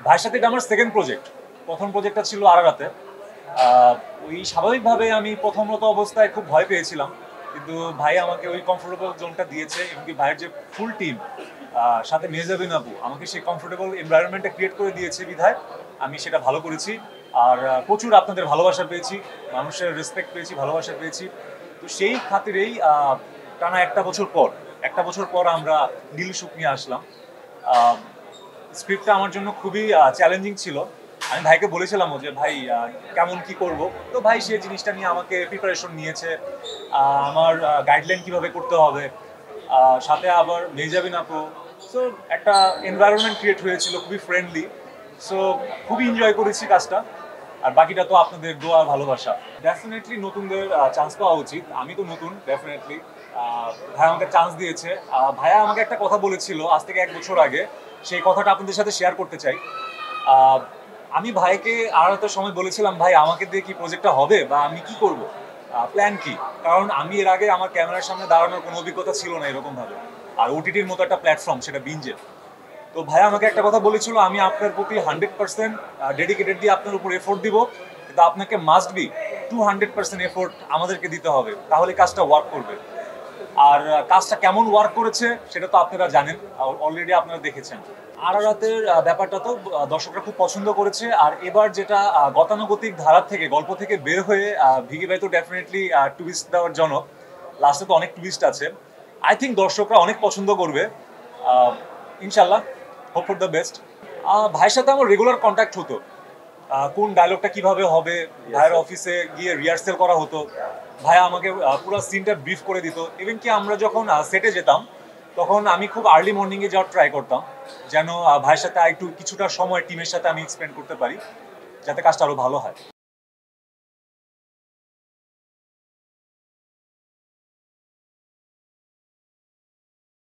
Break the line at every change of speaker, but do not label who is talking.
ভাইয়ের সাথে এটা আমার সেকেন্ড প্রজেক্ট। প্রথম প্রজেক্টটা ছিল আরারাতে। ওই স্বাভাবিকভাবে আমি প্রথমত অবস্থায় খুব ভয় পেয়েছিলাম, কিন্তু ভাই আমাকে ওই কমফোর্টেবল জোনটা দিয়েছে, এমনকি ভাইয়ের যে ফুল টিম সাথে মেহজাবিন আপু আমাকে সেই কমফোর্টেবল এনভায়রনমেন্টটা ক্রিয়েট করে দিয়েছে বিধায় আমি সেটা ভালো করেছি। আর প্রচুর আপনাদের ভালোবাসা পেয়েছি, মানুষের রেসপেক্ট পেয়েছি, ভালোবাসা পেয়েছি। তো সেই খাতিরেই টানা একটা বছর পর আমরা নীল সুখ নিয়ে আসলাম। স্ক্রিপ্টটা আমার জন্য খুবই চ্যালেঞ্জিং ছিল। আমি ভাইকে বলেছিলাম যে ভাই কেমন কি করব। তো ভাই সেই জিনিসটা নিয়ে আমাকে প্রিপারেশন নিয়েছে, আমার গাইডলাইন কিভাবে করতে হবে, সাথে আবার মেজাবিন আপু। সো একটা এনভায়রনমেন্ট ক্রিয়েট হয়েছিল খুবই ফ্রেন্ডলি। সো খুবই এনজয় করেছি কাজটা। আর বাকিটা তো আপনাদের দোয়া ভালোবাসা। ডেফিনেটলি নতুনদের চান্স পাওয়া উচিত। আমি তো নতুন, ডেফিনেটলি ভাই আমাকে চান্স দিয়েছে। ভাইয়া আমাকে একটা কথা বলেছিল আজ থেকে 1 বছর আগে, সেই কথাটা আপনাদের সাথে শেয়ার করতে চাই। আহ, আমি ভাইকে আড়াতে সময় বলেছিলাম, ভাই আমাকে দিয়ে কি প্রজেক্টটা হবে বা আমি কি করব, প্ল্যান কি। কারণ আমি এর আগে আমার ক্যামেরার সামনে দাঁড়ানোর কোনো অভিজ্ঞতা ছিল না এরকম ভাবে। আর ওটিটির মতো একটা প্ল্যাটফর্ম, সেটা বিঞ্জের। তো ভাই আমাকে একটা কথা বলেছিল, আমি আপনার প্রতি 100% ডেডিকেটেড দিয়ে আপনার উপর এফোর্ট দিব, কিন্তু আপনাকে মাস্ট বি 200% এফোর্ট আমাদেরকে দিতে হবে, তাহলে কাজটা ওয়ার্ক করবে। আর কাজটা কেমন ওয়ার্ক করেছে সেটা তো আপনারা জানেন, অলরেডি আপনারা দেখেছেন। আরারাতের ব্যাপারটা তো দর্শকরা খুব পছন্দ করেছে। আর এবার যেটা গতানুগতিক ধারা থেকে, গল্প থেকে বের হয়ে ভিকি ভাই তো ডেফিনেটলি টুইস্ট দেওয়ার জনক। লাস্টে তো অনেক টুইস্ট আছে। আই থিঙ্ক দর্শকরা অনেক পছন্দ করবে, ইনশাল্লাহ। Hope for the best. ভাইয়ের সাথে আমার রেগুলার কন্ট্যাক্ট হতো, কোন ডায়লগটা কিভাবে হবে, ভাইয়ের অফিসে গিয়ে রিহার্সেল করা হতো। ভাইয়া আমাকে পুরো সিনটা ব্রিফ করে দিত। ইভেন কি আমরা যখন সেটে যেতাম, তখন আমি খুব আর্লি মর্নিংয়ে যাওয়ার ট্রাই করতাম, যেন ভাইয়ের সাথে একটু কিছুটা সময় টিমের সাথে আমি স্পেন্ড করতে পারি, যাতে কাজটা আরো ভালো হয়।